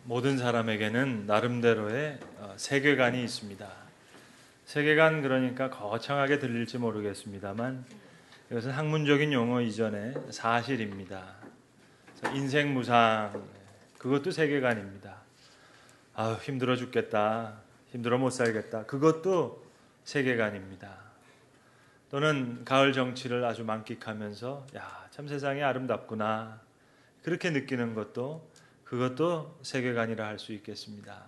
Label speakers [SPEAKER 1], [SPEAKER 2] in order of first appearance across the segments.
[SPEAKER 1] 모든 사람에게는 나름대로의 세계관이 있습니다. 세계관 그러니까 거창하게 들릴지 모르겠습니다만 이것은 학문적인 용어 이전에 사실입니다. 인생 무상 그것도 세계관입니다. 힘들어 죽겠다, 힘들어 못 살겠다 그것도 세계관입니다. 또는 가을 정취를 아주 만끽하면서 참 세상이 아름답구나 그렇게 느끼는 것도 그것도 세계관이라 할 수 있겠습니다.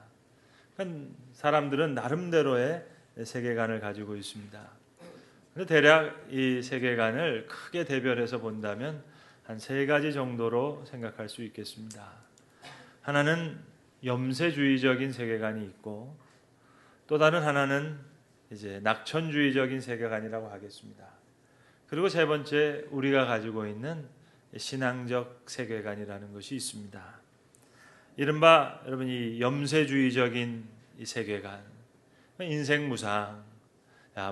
[SPEAKER 1] 그러니까 사람들은 나름대로의 세계관을 가지고 있습니다. 근데 대략 이 세계관을 크게 대별해서 본다면 한 세 가지 정도로 생각할 수 있겠습니다. 하나는 염세주의적인 세계관이 있고, 또 다른 하나는 이제 낙천주의적인 세계관이라고 하겠습니다. 그리고 세 번째 우리가 가지고 있는 신앙적 세계관이라는 것이 있습니다. 이른바 여러분 이 염세주의적인 이 세계관, 인생 무상,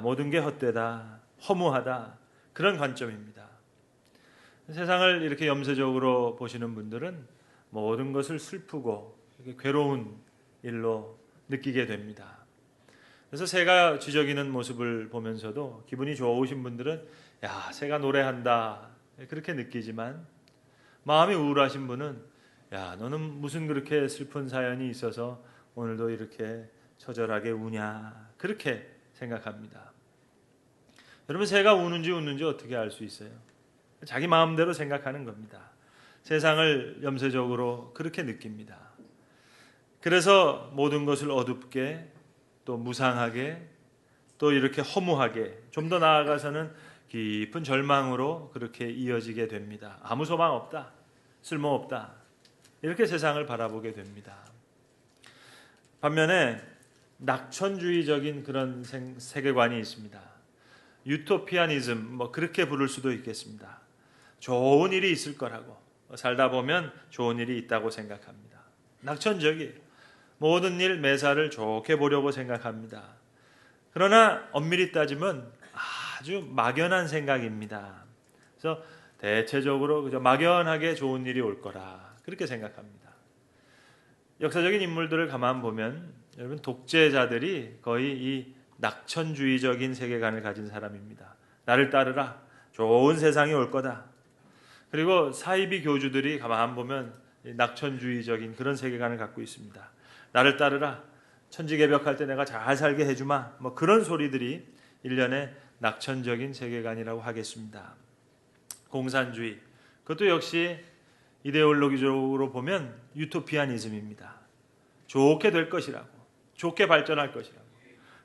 [SPEAKER 1] 모든 게 헛되다, 허무하다 그런 관점입니다. 세상을 이렇게 염세적으로 보시는 분들은 모든 것을 슬프고 괴로운 일로 느끼게 됩니다. 그래서 새가 쥐저기는 모습을 보면서도 기분이 좋으신 분들은 새가 노래한다 그렇게 느끼지만, 마음이 우울하신 분은 너는 무슨 그렇게 슬픈 사연이 있어서 오늘도 이렇게 처절하게 우냐 그렇게 생각합니다. 여러분, 새가 우는지 웃는지 어떻게 알 수 있어요? 자기 마음대로 생각하는 겁니다. 세상을 염세적으로 그렇게 느낍니다. 그래서 모든 것을 어둡게, 또 무상하게, 또 이렇게 허무하게, 좀 더 나아가서는 깊은 절망으로 그렇게 이어지게 됩니다. 아무 소망 없다, 쓸모없다 이렇게 세상을 바라보게 됩니다. 반면에 낙천주의적인 그런 세계관이 있습니다. 유토피아니즘 그렇게 부를 수도 있겠습니다. 좋은 일이 있을 거라고, 살다 보면 좋은 일이 있다고 생각합니다. 낙천적이에요. 모든 일 매사를 좋게 보려고 생각합니다. 그러나 엄밀히 따지면 아주 막연한 생각입니다. 그래서 대체적으로 그저 막연하게 좋은 일이 올 거라 그렇게 생각합니다. 역사적인 인물들을 가만 보면 여러분 독재자들이 거의 이 낙천주의적인 세계관을 가진 사람입니다. 나를 따르라, 좋은 세상이 올 거다. 그리고 사이비 교주들이 가만 보면 낙천주의적인 그런 세계관을 갖고 있습니다. 나를 따르라, 천지개벽할 때 내가 잘 살게 해주마, 그런 소리들이 일련의 낙천적인 세계관이라고 하겠습니다. 공산주의, 그것도 역시 이데올로기적으로 보면 유토피아니즘입니다. 좋게 될 것이라고, 좋게 발전할 것이라고,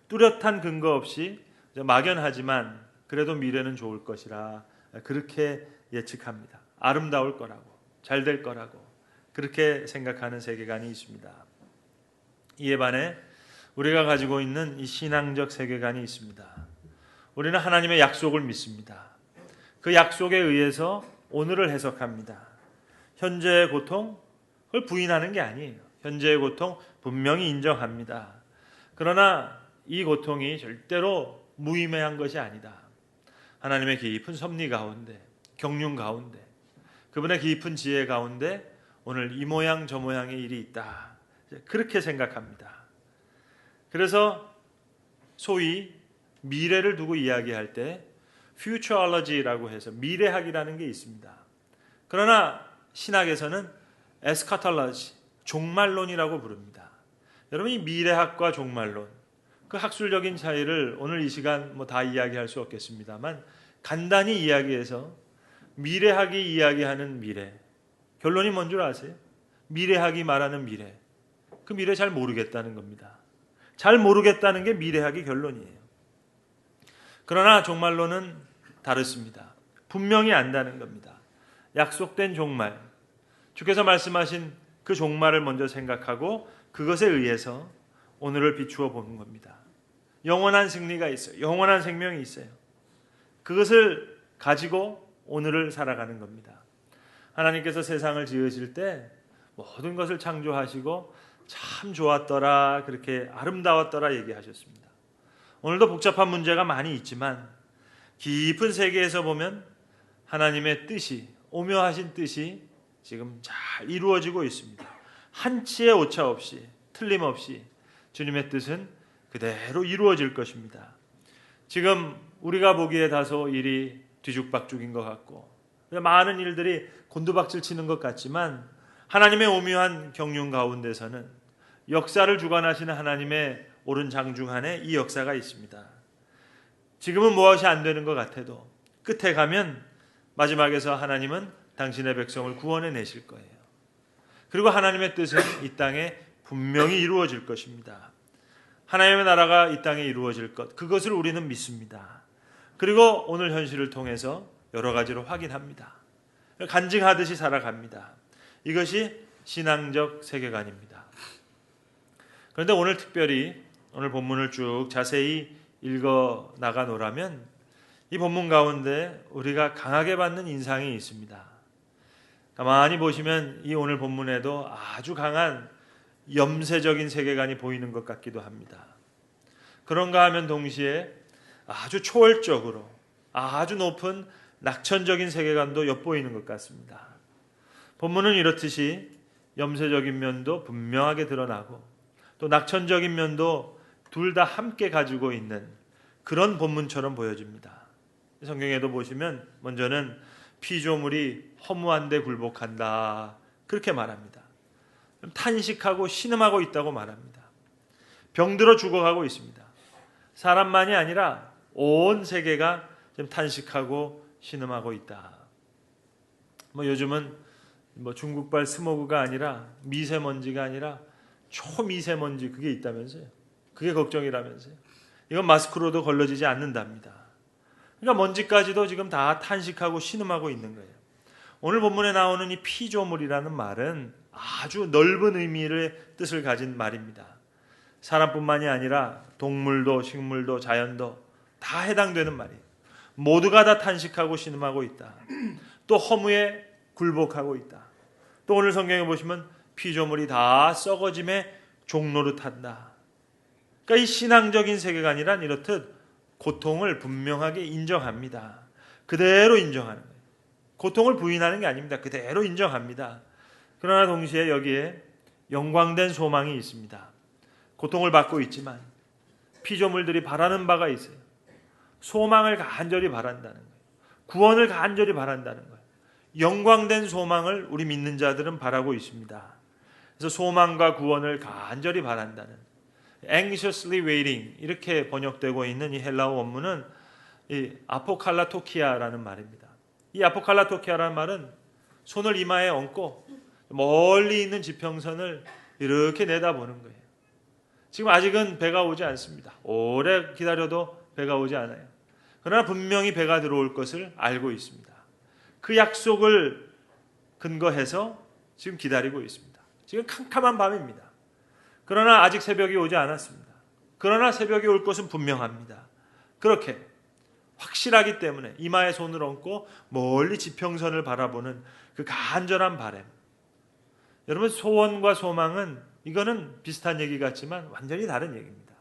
[SPEAKER 1] 뚜렷한 근거 없이 막연하지만 그래도 미래는 좋을 것이라 그렇게 예측합니다. 아름다울 거라고, 잘 될 거라고 그렇게 생각하는 세계관이 있습니다. 이에 반해 우리가 가지고 있는 이 신앙적 세계관이 있습니다. 우리는 하나님의 약속을 믿습니다. 그 약속에 의해서 오늘을 해석합니다. 현재의 고통, 그걸 부인하는 게 아니에요. 현재의 고통 분명히 인정합니다. 그러나 이 고통이 절대로 무의미한 것이 아니다. 하나님의 깊은 섭리 가운데, 경륜 가운데, 그분의 깊은 지혜 가운데 오늘 이 모양 저 모양의 일이 있다. 그렇게 생각합니다. 그래서 소위 미래를 두고 이야기할 때 futurology라고 해서 미래학이라는 게 있습니다. 그러나 신학에서는 eschatology, 종말론이라고 부릅니다. 여러분, 이 미래학과 종말론, 그 학술적인 차이를 오늘 이 시간 다 이야기할 수 없겠습니다만 간단히 이야기해서 미래학이 이야기하는 미래, 결론이 뭔 줄 아세요? 미래학이 말하는 미래, 그 미래 잘 모르겠다는 겁니다. 잘 모르겠다는 게 미래학의 결론이에요. 그러나 종말론은 다릅니다. 분명히 안다는 겁니다. 약속된 종말, 주께서 말씀하신 그 종말을 먼저 생각하고 그것에 의해서 오늘을 비추어 보는 겁니다. 영원한 승리가 있어요. 영원한 생명이 있어요. 그것을 가지고 오늘을 살아가는 겁니다. 하나님께서 세상을 지으실 때 모든 것을 창조하시고 참 좋았더라, 그렇게 아름다웠더라 얘기하셨습니다. 오늘도 복잡한 문제가 많이 있지만 깊은 세계에서 보면 하나님의 뜻이, 오묘하신 뜻이 지금 잘 이루어지고 있습니다. 한치의 오차 없이 틀림없이 주님의 뜻은 그대로 이루어질 것입니다. 지금 우리가 보기에 다소 일이 뒤죽박죽인 것 같고 많은 일들이 곤두박질 치는 것 같지만 하나님의 오묘한 경륜 가운데서는 역사를 주관하시는 하나님의 오른 장중 안에 이 역사가 있습니다. 지금은 무엇이 안 되는 것 같아도 끝에 가면 마지막에서 하나님은 당신의 백성을 구원해 내실 거예요. 그리고 하나님의 뜻은 이 땅에 분명히 이루어질 것입니다. 하나님의 나라가 이 땅에 이루어질 것, 그것을 우리는 믿습니다. 그리고 오늘 현실을 통해서 여러 가지로 확인합니다. 간증하듯이 살아갑니다. 이것이 신앙적 세계관입니다. 그런데 오늘 특별히 오늘 본문을 쭉 자세히 읽어 나가노라면 이 본문 가운데 우리가 강하게 받는 인상이 있습니다. 가만히 보시면 이 오늘 본문에도 아주 강한 염세적인 세계관이 보이는 것 같기도 합니다. 그런가 하면 동시에 아주 초월적으로 아주 높은 낙천적인 세계관도 엿보이는 것 같습니다. 본문은 이렇듯이 염세적인 면도 분명하게 드러나고 또 낙천적인 면도 둘 다 함께 가지고 있는 그런 본문처럼 보여집니다. 성경에도 보시면 먼저는 피조물이 허무한데 굴복한다 그렇게 말합니다. 탄식하고 신음하고 있다고 말합니다. 병들어 죽어가고 있습니다. 사람만이 아니라 온 세계가 지금 탄식하고 신음하고 있다. 요즘은 중국발 스모그가 아니라 미세먼지가 아니라 초미세먼지 그게 있다면서요. 그게 걱정이라면서요. 이건 마스크로도 걸러지지 않는답니다. 그러니까 먼지까지도 지금 다 탄식하고 신음하고 있는 거예요. 오늘 본문에 나오는 이 피조물이라는 말은 아주 넓은 의미의 뜻을 가진 말입니다. 사람뿐만이 아니라 동물도 식물도 자연도 다 해당되는 말이에요. 모두가 다 탄식하고 신음하고 있다. 또 허무에 굴복하고 있다. 또 오늘 성경에 보시면 피조물이 다 썩어짐의 종노릇한다. 그러니까 이 신앙적인 세계관이란 이렇듯 고통을 분명하게 인정합니다. 그대로 인정하는 거예요. 고통을 부인하는 게 아닙니다. 그대로 인정합니다. 그러나 동시에 여기에 영광된 소망이 있습니다. 고통을 받고 있지만 피조물들이 바라는 바가 있어요. 소망을 간절히 바란다는 거예요. 구원을 간절히 바란다는 거예요. 영광된 소망을 우리 믿는 자들은 바라고 있습니다. 그래서 소망과 구원을 간절히 바란다는 anxiously waiting 이렇게 번역되고 있는 이 헬라어 원문은 이 아포칼라토키아라는 말입니다. 이 아포칼라토키아라는 말은 손을 이마에 얹고 멀리 있는 지평선을 이렇게 내다보는 거예요. 지금 아직은 배가 오지 않습니다. 오래 기다려도 배가 오지 않아요. 그러나 분명히 배가 들어올 것을 알고 있습니다. 그 약속을 근거해서 지금 기다리고 있습니다. 지금 캄캄한 밤입니다. 그러나 아직 새벽이 오지 않았습니다. 그러나 새벽이 올 것은 분명합니다. 그렇게 확실하기 때문에 이마에 손을 얹고 멀리 지평선을 바라보는 그 간절한 바람. 여러분, 소원과 소망은 이거는 비슷한 얘기 같지만 완전히 다른 얘기입니다.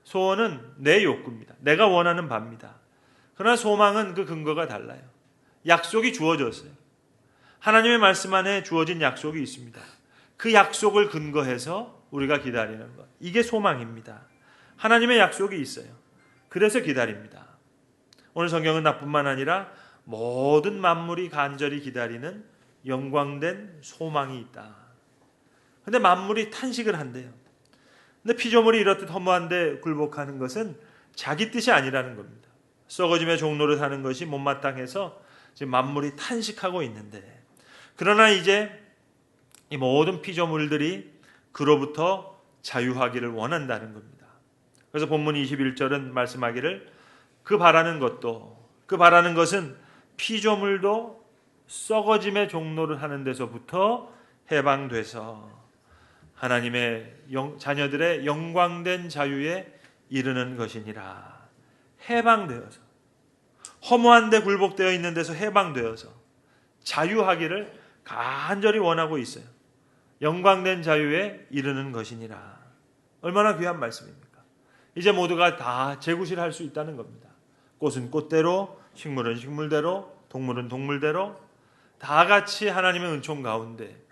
[SPEAKER 1] 소원은 내 욕구입니다. 내가 원하는 바입니다. 그러나 소망은 그 근거가 달라요. 약속이 주어졌어요. 하나님의 말씀 안에 주어진 약속이 있습니다. 그 약속을 근거해서 우리가 기다리는 것. 이게 소망입니다. 하나님의 약속이 있어요. 그래서 기다립니다. 오늘 성경은 나뿐만 아니라 모든 만물이 간절히 기다리는 영광된 소망이 있다. 근데 만물이 탄식을 한대요. 근데 피조물이 이렇듯 허무한데 굴복하는 것은 자기 뜻이 아니라는 겁니다. 썩어짐의 종로를 사는 것이 못마땅해서 지금 만물이 탄식하고 있는데, 그러나 이제 이 모든 피조물들이 그로부터 자유하기를 원한다는 겁니다. 그래서 본문 21절은 말씀하기를 그 바라는 것은 피조물도 썩어짐의 종로를 하는 데서부터 해방돼서 하나님의 자녀들의 영광된 자유에 이르는 것이니라. 해방되어서, 허무한데 굴복되어 있는 데서 해방되어서 자유하기를 간절히 원하고 있어요. 영광된 자유에 이르는 것이니라. 얼마나 귀한 말씀입니까? 이제 모두가 다 재구실할 수 있다는 겁니다. 꽃은 꽃대로, 식물은 식물대로, 동물은 동물대로 다 같이 하나님의 은총 가운데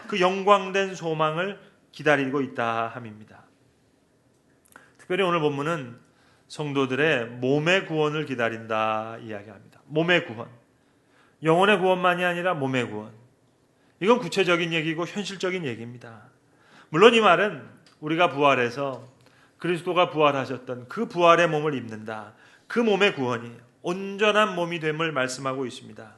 [SPEAKER 1] 그 영광된 소망을 기다리고 있다 함입니다. 특별히 오늘 본문은 성도들의 몸의 구원을 기다린다 이야기합니다. 몸의 구원. 영혼의 구원만이 아니라 몸의 구원. 이건 구체적인 얘기고 현실적인 얘기입니다. 물론 이 말은 우리가 부활해서 그리스도가 부활하셨던 그 부활의 몸을 입는다. 그 몸의 구원이 온전한 몸이 됨을 말씀하고 있습니다.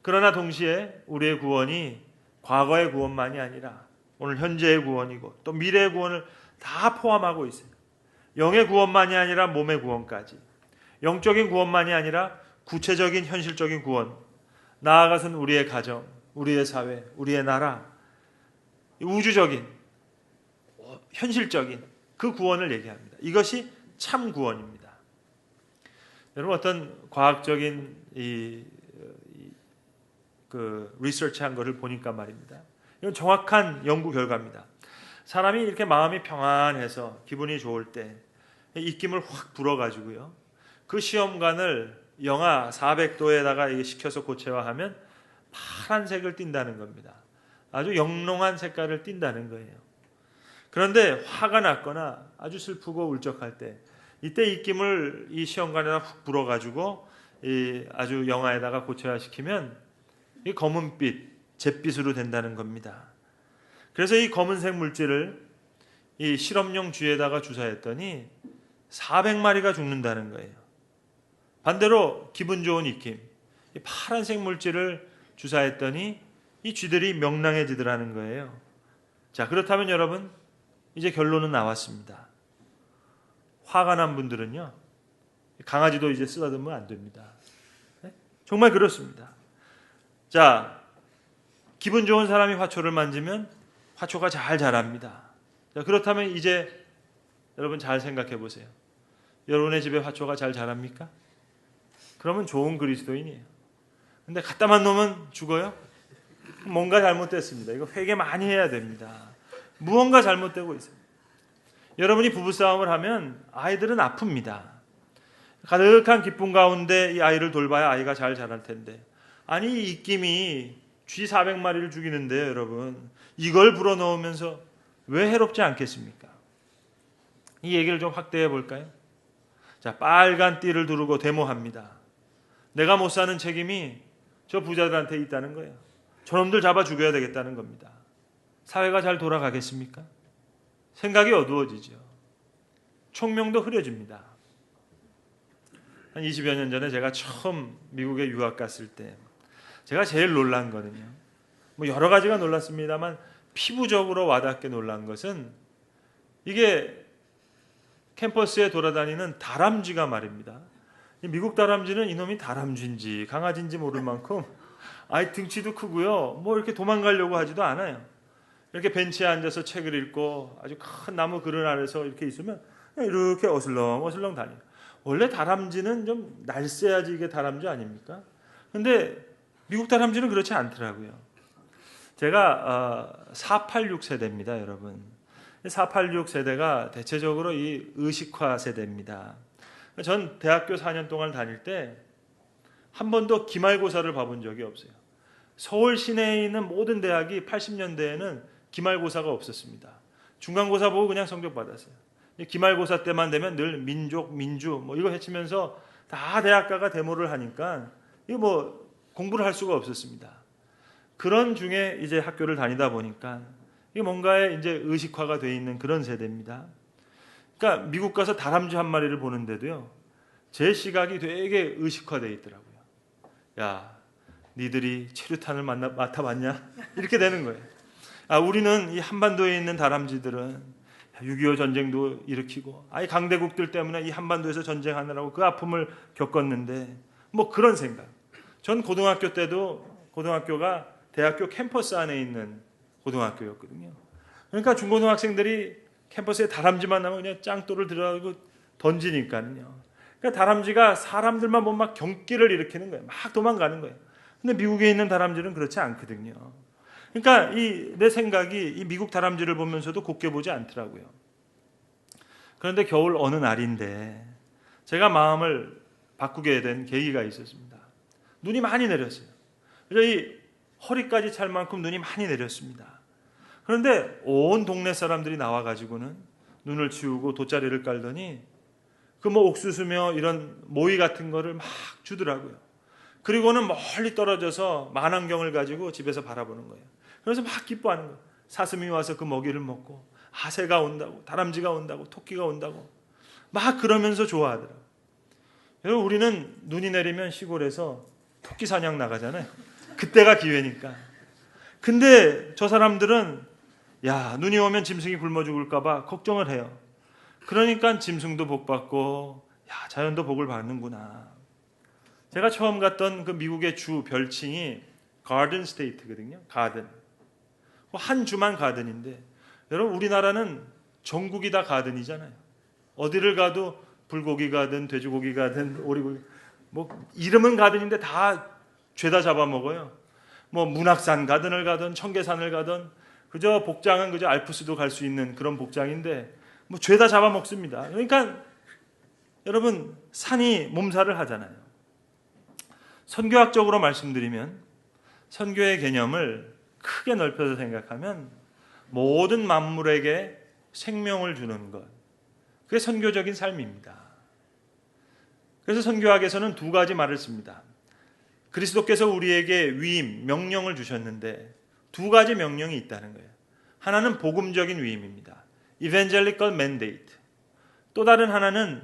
[SPEAKER 1] 그러나 동시에 우리의 구원이 과거의 구원만이 아니라 오늘 현재의 구원이고 또 미래의 구원을 다 포함하고 있어요. 영의 구원만이 아니라 몸의 구원까지. 영적인 구원만이 아니라 구체적인 현실적인 구원. 나아가서는 우리의 가정, 우리의 사회, 우리의 나라, 우주적인, 현실적인 그 구원을 얘기합니다. 이것이 참 구원입니다. 여러분 어떤 과학적인 리서치한 것을 보니까 말입니다. 이건 정확한 연구 결과입니다. 사람이 이렇게 마음이 평안해서 기분이 좋을 때 입김을 확 불어가지고요. 그 시험관을 영하 400도에다가 식혀서 고체화하면 파란색을 띈다는 겁니다. 아주 영롱한 색깔을 띈다는 거예요. 그런데 화가 났거나 아주 슬프고 울적할 때 이때 입김을 이 시험관에다 훅 불어가지고 아주 영하에다가 고체화시키면 이 검은빛, 잿빛으로 된다는 겁니다. 그래서 이 검은색 물질을 이 실험용 쥐에다가 주사했더니 400마리가 죽는다는 거예요. 반대로 기분 좋은 입김, 이 파란색 물질을 주사했더니 이 쥐들이 명랑해지더라는 거예요. 자, 그렇다면 여러분 이제 결론은 나왔습니다. 화가 난 분들은요, 강아지도 이제 쓰다듬으면 안 됩니다. 네? 정말 그렇습니다. 자, 기분 좋은 사람이 화초를 만지면 화초가 잘 자랍니다. 자, 그렇다면 이제 여러분 잘 생각해 보세요. 여러분의 집에 화초가 잘 자랍니까? 그러면 좋은 그리스도인이에요. 근데 갖다만 놓으면 죽어요? 뭔가 잘못됐습니다. 이거 회개 많이 해야 됩니다. 무언가 잘못되고 있어요. 여러분이 부부싸움을 하면 아이들은 아픕니다. 가득한 기쁨 가운데 이 아이를 돌봐야 아이가 잘 자랄 텐데, 아니 이 입김이 쥐 400마리를 죽이는데요, 여러분. 이걸 불어넣으면서 왜 해롭지 않겠습니까? 이 얘기를 좀 확대해 볼까요? 자, 빨간 띠를 두르고 데모합니다. 내가 못 사는 책임이 저 부자들한테 있다는 거예요. 저놈들 잡아 죽여야 되겠다는 겁니다. 사회가 잘 돌아가겠습니까? 생각이 어두워지죠. 총명도 흐려집니다. 한 20여 년 전에 제가 처음 미국에 유학 갔을 때 제가 제일 놀란 거는요, 뭐 여러 가지가 놀랐습니다만 피부적으로 와닿게 놀란 것은 이게 캠퍼스에 돌아다니는 다람쥐가 말입니다. 미국 다람쥐는 이놈이 다람쥐인지 강아지인지 모를 만큼 아이 등치도 크고요, 뭐 이렇게 도망가려고 하지도 않아요. 이렇게 벤치에 앉아서 책을 읽고 아주 큰 나무 그늘 아래서 이렇게 있으면 이렇게 어슬렁어슬렁 다녀요. 원래 다람쥐는 좀 날쌔야지 이게 다람쥐 아닙니까? 근데 미국 다람쥐는 그렇지 않더라고요. 제가 486 세대입니다, 여러분. 486 세대가 대체적으로 이 의식화 세대입니다. 전 대학교 4년 동안 다닐 때 한 번도 기말고사를 봐본 적이 없어요. 서울 시내에 있는 모든 대학이 80년대에는 기말고사가 없었습니다. 중간고사 보고 그냥 성적 받았어요. 기말고사 때만 되면 늘 민족, 민주 뭐 이거 해치면서 다 대학가가 데모를 하니까 이거 뭐 공부를 할 수가 없었습니다. 그런 중에 이제 학교를 다니다 보니까 이게 뭔가에 이제 의식화가 돼 있는 그런 세대입니다. 그러니까 미국 가서 다람쥐 한 마리를 보는데도요, 제 시각이 되게 의식화돼 있더라고요. 야, 니들이 체류탄을 맡아봤냐? 이렇게 되는 거예요. 아, 우리는 이 한반도에 있는 다람쥐들은 6.25 전쟁도 일으키고 아예 강대국들 때문에 이 한반도에서 전쟁하느라고 그 아픔을 겪었는데 뭐 그런 생각. 전 고등학교 때도 고등학교가 대학교 캠퍼스 안에 있는 고등학교였거든요. 그러니까 중고등학생들이 캠퍼스에 다람쥐만 나면 그냥 짱돌을 들어가고 던지니까요. 그러니까 다람쥐가 사람들만 보면 막 경기를 일으키는 거예요. 막 도망가는 거예요. 근데 미국에 있는 다람쥐는 그렇지 않거든요. 그러니까 내 생각이 이 미국 다람쥐를 보면서도 곱게 보지 않더라고요. 그런데 겨울 어느 날인데 제가 마음을 바꾸게 된 계기가 있었습니다. 눈이 많이 내렸어요. 그래서 이 허리까지 찰 만큼 눈이 많이 내렸습니다. 그런데 온 동네 사람들이 나와가지고는 눈을 치우고 돗자리를 깔더니 그 뭐 옥수수며 이런 모이 같은 거를 막 주더라고요. 그리고는 멀리 떨어져서 만환경을 가지고 집에서 바라보는 거예요. 그래서 막 기뻐하는 거예요. 사슴이 와서 그 먹이를 먹고 하새가 온다고, 다람쥐가 온다고, 토끼가 온다고 막 그러면서 좋아하더라고요. 여러분, 우리는 눈이 내리면 시골에서 토끼 사냥 나가잖아요. 그때가 기회니까. 근데 저 사람들은 야, 눈이 오면 짐승이 굶어 죽을까 봐 걱정을 해요. 그러니까 짐승도 복받고 야, 자연도 복을 받는구나. 제가 처음 갔던 그 미국의 주 별칭이 가든 스테이트거든요. 가든. 한 주만 가든인데 여러분, 우리나라는 전국이 다 가든이잖아요. 어디를 가도 불고기 가든 돼지고기 가든 오리고기, 뭐 이름은 가든인데 다 죄다 잡아먹어요. 뭐 문학산 가든을 가든 청계산을 가든 그저 복장은 그저 알프스도 갈 수 있는 그런 복장인데 뭐 죄다 잡아먹습니다. 그러니까 여러분, 산이 몸살을 하잖아요. 선교학적으로 말씀드리면 선교의 개념을 크게 넓혀서 생각하면 모든 만물에게 생명을 주는 것, 그게 선교적인 삶입니다. 그래서 선교학에서는 두 가지 말을 씁니다. 그리스도께서 우리에게 위임, 명령을 주셨는데 두 가지 명령이 있다는 거예요. 하나는 복음적인 위임입니다. Evangelical mandate. 또 다른 하나는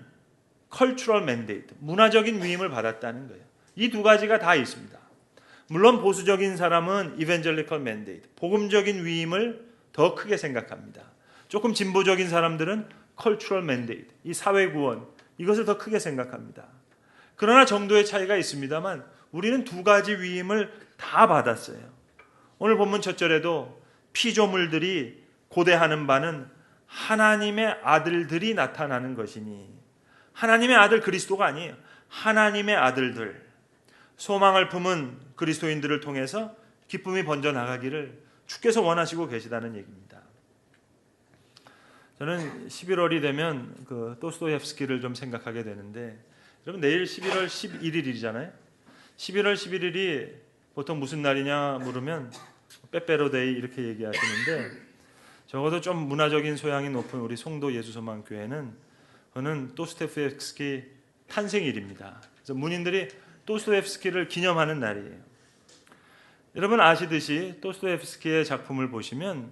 [SPEAKER 1] cultural mandate. 문화적인 위임을 받았다는 거예요. 이 두 가지가 다 있습니다. 물론 보수적인 사람은 Evangelical mandate, 복음적인 위임을 더 크게 생각합니다. 조금 진보적인 사람들은 cultural mandate, 이 사회 구원, 이것을 더 크게 생각합니다. 그러나 정도의 차이가 있습니다만 우리는 두 가지 위임을 다 받았어요. 오늘 본문 첫 절에도 피조물들이 고대하는 바는 하나님의 아들들이 나타나는 것이니, 하나님의 아들 그리스도가 아니에요. 하나님의 아들들, 소망을 품은 그리스도인들을 통해서 기쁨이 번져나가기를 주께서 원하시고 계시다는 얘기입니다. 저는 11월이 되면 그 도스토옙스키를 좀 생각하게 되는데, 여러분 내일 11월 11일이잖아요. 11월 11일이 보통 무슨 날이냐 물으면 빼빼로데이 이렇게 얘기하시는데, 적어도 좀 문화적인 소양이 높은 우리 송도 예수소망교회는 저는 도스토옙스키 탄생일입니다. 그래서 문인들이 도스토옙스키를 기념하는 날이에요. 여러분 아시듯이 도스토옙스키의 작품을 보시면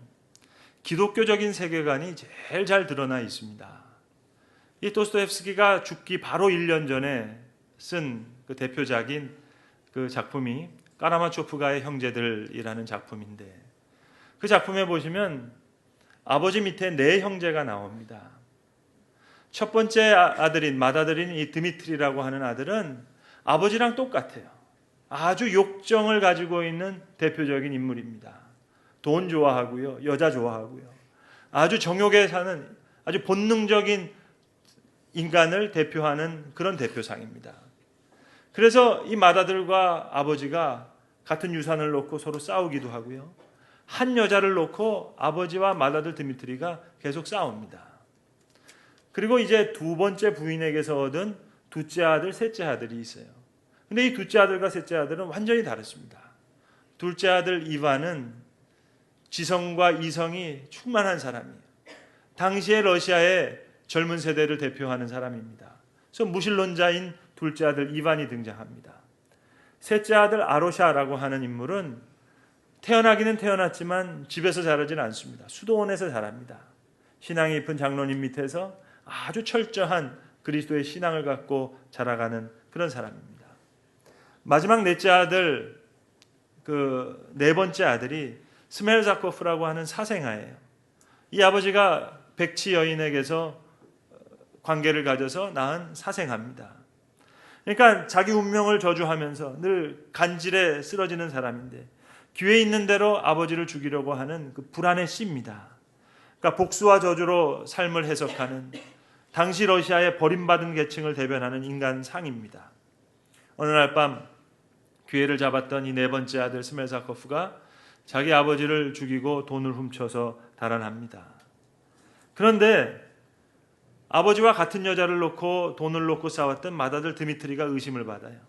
[SPEAKER 1] 기독교적인 세계관이 제일 잘 드러나 있습니다. 이 도스토옙스키가 죽기 바로 1년 전에 쓴 그 대표작인 그 작품이 까라마초프가의 형제들이라는 작품인데, 그 작품에 보시면 아버지 밑에 네 형제가 나옵니다. 첫 번째 아들인 맏아들인 이 드미트리라고 하는 아들은 아버지랑 똑같아요. 아주 욕정을 가지고 있는 대표적인 인물입니다. 돈 좋아하고요, 여자 좋아하고요, 아주 정욕에 사는 아주 본능적인 인간을 대표하는 그런 대표상입니다. 그래서 이 맏아들과 아버지가 같은 유산을 놓고 서로 싸우기도 하고요, 한 여자를 놓고 아버지와 맏아들 드미트리가 계속 싸웁니다. 그리고 이제 두 번째 부인에게서 얻은 둘째 아들, 셋째 아들이 있어요. 근데 이 둘째 아들과 셋째 아들은 완전히 다릅니다. 둘째 아들 이반은 지성과 이성이 충만한 사람이에요. 당시의 러시아의 젊은 세대를 대표하는 사람입니다. 그래서 무신론자인 둘째 아들 이반이 등장합니다. 셋째 아들 아로샤라고 하는 인물은 태어나기는 태어났지만 집에서 자라지는 않습니다. 수도원에서 자랍니다. 신앙이 깊은 장로님 밑에서 아주 철저한 그리스도의 신앙을 갖고 자라가는 그런 사람입니다. 마지막 넷째 아들, 그 네 번째 아들이 스멜자코프라고 하는 사생아예요. 이 아버지가 백치 여인에게서 관계를 가져서 낳은 사생아입니다. 그러니까 자기 운명을 저주하면서 늘 간질에 쓰러지는 사람인데, 기회 있는 대로 아버지를 죽이려고 하는 그 불안의 씨입니다. 그러니까 복수와 저주로 삶을 해석하는 당시 러시아의 버림받은 계층을 대변하는 인간상입니다. 어느 날 밤 기회를 잡았던 이 네 번째 아들 스멜자코프가 자기 아버지를 죽이고 돈을 훔쳐서 달아납니다. 그런데 아버지와 같은 여자를 놓고 돈을 놓고 싸웠던 맏아들 드미트리가 의심을 받아요.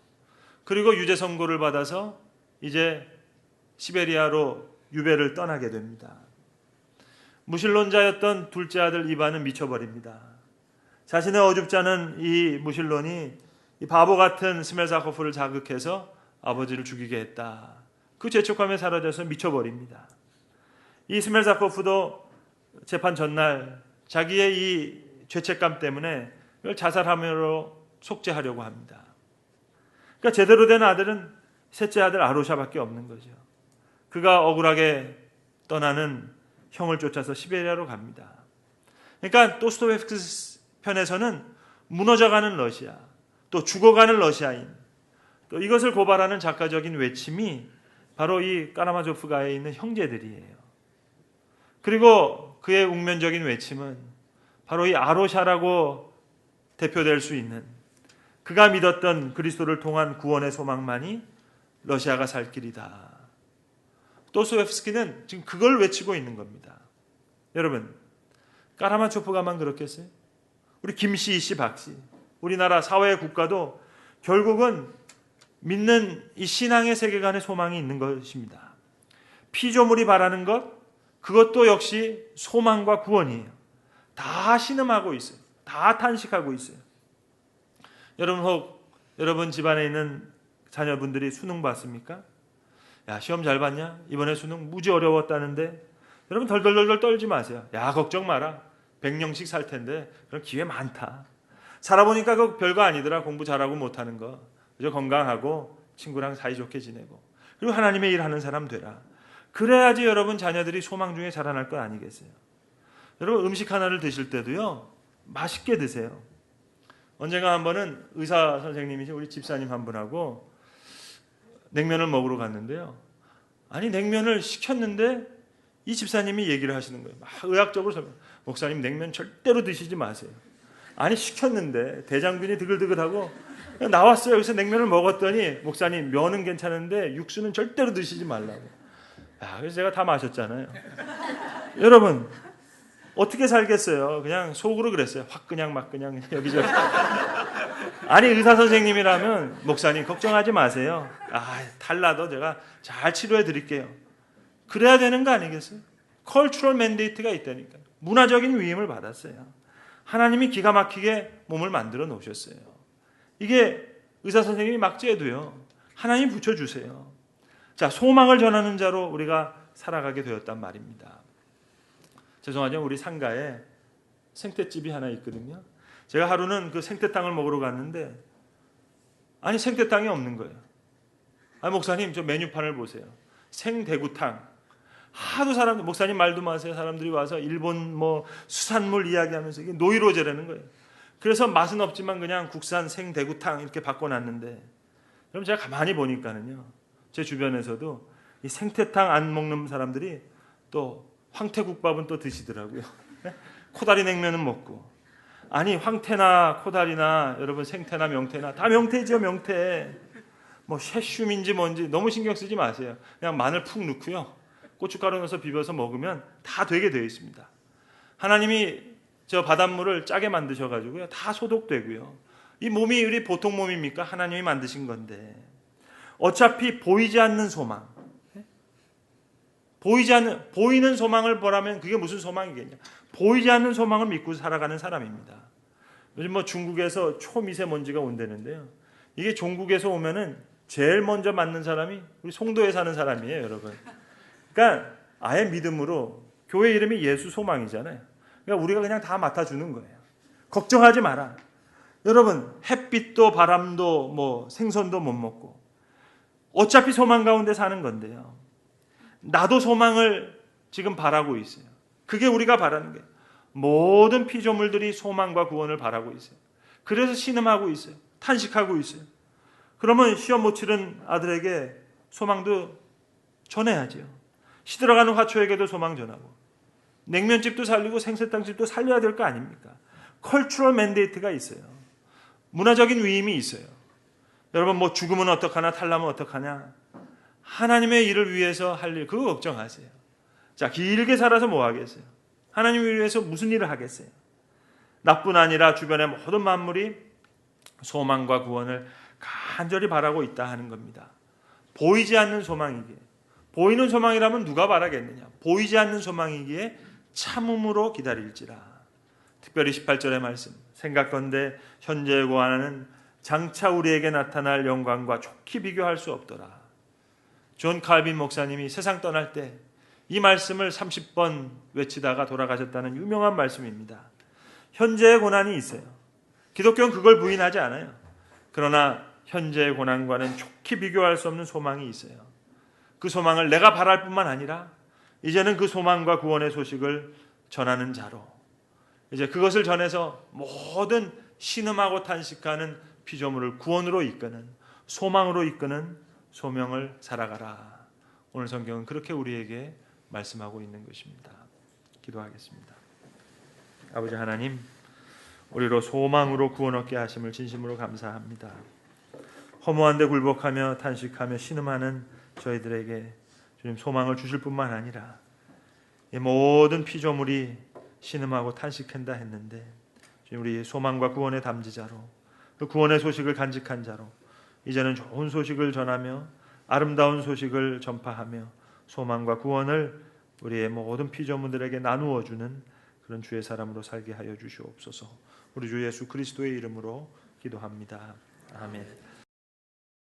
[SPEAKER 1] 그리고 유죄 선고를 받아서 이제 시베리아로 유배를 떠나게 됩니다. 무신론자였던 둘째 아들 이반은 미쳐버립니다. 자신의 어줍지 않은 이 무신론이 이 바보 같은 스멜자코프를 자극해서 아버지를 죽이게 했다. 그 죄책감에 사라져서 미쳐버립니다. 이 스멜자코프도 재판 전날 자기의 이 죄책감 때문에 이걸 자살함으로 속죄하려고 합니다. 그러니까 제대로 된 아들은 셋째 아들 아로샤밖에 없는 거죠. 그가 억울하게 떠나는 형을 쫓아서 시베리아로 갑니다. 그러니까 도스토옙스키 편에서는 무너져가는 러시아, 또 죽어가는 러시아인, 또 이것을 고발하는 작가적인 외침이 바로 이 까라마조프가에 있는 형제들이에요. 그리고 그의 웅면적인 외침은 바로 이 아로샤라고 대표될 수 있는 그가 믿었던 그리스도를 통한 구원의 소망만이 러시아가 살 길이다. 도스토옙스키는 지금 그걸 외치고 있는 겁니다. 여러분, 까라마초프가만 그렇겠어요? 우리 김씨, 이씨, 박씨, 우리나라 사회 국가도 결국은 믿는 이 신앙의 세계관의 소망이 있는 것입니다. 피조물이 바라는 것, 그것도 역시 소망과 구원이에요. 다 신음하고 있어요. 다 탄식하고 있어요. 여러분, 혹 여러분 집안에 있는 자녀분들이 수능 봤습니까? 야, 시험 잘 봤냐? 이번에 수능 무지 어려웠다는데. 여러분 덜덜덜 떨지 마세요. 야, 걱정 마라. 100년씩 살 텐데 그런 기회 많다. 살아보니까 그거 별거 아니더라. 공부 잘하고 못하는 거. 그저 건강하고 친구랑 사이좋게 지내고 그리고 하나님의 일하는 사람 되라. 그래야지 여러분 자녀들이 소망 중에 자라날 거 아니겠어요? 여러분 음식 하나를 드실 때도요, 맛있게 드세요. 언젠가 한 번은 의사 선생님이신 우리 집사님 한 분하고 냉면을 먹으러 갔는데요. 아니, 냉면을 시켰는데 이 집사님이 얘기를 하시는 거예요. 막 의학적으로 설명. 목사님, 냉면 절대로 드시지 마세요. 아니, 시켰는데 대장균이 드글드글하고 나왔어요. 그래서 냉면을 먹었더니 목사님, 면은 괜찮은데 육수는 절대로 드시지 말라고. 야, 그래서 제가 다 마셨잖아요. 여러분 어떻게 살겠어요? 그냥 속으로 그랬어요. 확 그냥 막 그냥 여기저기. 아니, 의사 선생님이라면 목사님 걱정하지 마세요. 달라도 제가 잘 치료해 드릴게요. 그래야 되는 거 아니겠어요? 컬처럴 맨데이트가 있다니까. 문화적인 위임을 받았어요. 하나님이 기가 막히게 몸을 만들어 놓으셨어요. 이게 의사 선생님이 막지해도요, 하나님 붙여주세요. 자, 소망을 전하는 자로 우리가 살아가게 되었단 말입니다. 죄송하지만 우리 상가에 생태집이 하나 있거든요. 제가 하루는 그 생태탕을 먹으러 갔는데 아니, 생태탕이 없는 거예요. 아니, 목사님 저 메뉴판을 보세요. 생대구탕. 하도 사람들, 목사님 말도 마세요. 사람들이 와서 일본 뭐 수산물 이야기하면서 이게 노이로제라는 거예요. 그래서 맛은 없지만 그냥 국산 생대구탕 이렇게 바꿔놨는데, 그럼 제가 가만히 보니까는요, 제 주변에서도 이 생태탕 안 먹는 사람들이 또 황태국밥은 또 드시더라고요. 코다리 냉면은 먹고. 아니, 황태나 코다리나 여러분 생태나 명태나 다 명태죠, 명태. 뭐 셰슘인지 뭔지 너무 신경 쓰지 마세요. 그냥 마늘 푹 넣고요, 고춧가루 넣어서 비벼서 먹으면 다 되게 되어 있습니다. 하나님이 저 바닷물을 짜게 만드셔가지고요, 다 소독되고요. 이 몸이 우리 보통 몸입니까? 하나님이 만드신 건데. 어차피 보이지 않는 소망, 보이는 소망을 보라면 그게 무슨 소망이겠냐? 보이지 않는 소망을 믿고 살아가는 사람입니다. 요즘 뭐 중국에서 초미세먼지가 온다는데요. 이게 종국에서 오면은 제일 먼저 맞는 사람이 우리 송도에 사는 사람이에요, 여러분. 그러니까 아예 믿음으로, 교회 이름이 예수 소망이잖아요. 그러니까 우리가 그냥 다 맡아주는 거예요. 걱정하지 마라. 여러분, 햇빛도 바람도 뭐 생선도 못 먹고 어차피 소망 가운데 사는 건데요. 나도 소망을 지금 바라고 있어요. 그게 우리가 바라는 거예요. 모든 피조물들이 소망과 구원을 바라고 있어요. 그래서 신음하고 있어요. 탄식하고 있어요. 그러면 시험 못 치른 아들에게 소망도 전해야죠. 시들어가는 화초에게도 소망 전하고, 냉면집도 살리고 생새탕집도 살려야 될 거 아닙니까? 컬처럴 맨데이트가 있어요. 문화적인 위임이 있어요. 여러분, 뭐 죽으면 어떡하나, 탈라면 어떡하냐, 하나님의 일을 위해서 할 일, 그거 걱정하세요. 자, 길게 살아서 뭐 하겠어요? 하나님을 위해서 무슨 일을 하겠어요? 나뿐 아니라 주변의 모든 만물이 소망과 구원을 간절히 바라고 있다 하는 겁니다. 보이지 않는 소망이기에, 보이는 소망이라면 누가 바라겠느냐? 보이지 않는 소망이기에 참음으로 기다릴지라. 특별히 18절의 말씀, 생각건대 현재의 고난은 장차 우리에게 나타날 영광과 좋게 비교할 수 없더라. 존 칼빈 목사님이 세상 떠날 때 이 말씀을 30번 외치다가 돌아가셨다는 유명한 말씀입니다. 현재의 고난이 있어요. 기독교는 그걸 부인하지 않아요. 그러나 현재의 고난과는 좋게 비교할 수 없는 소망이 있어요. 그 소망을 내가 바랄 뿐만 아니라 이제는 그 소망과 구원의 소식을 전하는 자로, 이제 그것을 전해서 모든 신음하고 탄식하는 피조물을 구원으로 이끄는, 소망으로 이끄는 소명을 살아가라. 오늘 성경은 그렇게 우리에게 말씀하고 있는 것입니다. 기도하겠습니다. 아버지 하나님, 우리로 소망으로 구원 얻게 하심을 진심으로 감사합니다. 허무한데 굴복하며 탄식하며 신음하는 저희들에게 주님 소망을 주실 뿐만 아니라 이 모든 피조물이 신음하고 탄식한다 했는데 주님, 우리 소망과 구원의 담지자로, 그 구원의 소식을 간직한 자로 이제는 좋은 소식을 전하며 아름다운 소식을 전파하며 소망과 구원을 우리의 모든 피조물들에게 나누어 주는 그런 주의 사람으로 살게 하여 주시옵소서. 우리 주 예수 그리스도의 이름으로 기도합니다. 아멘.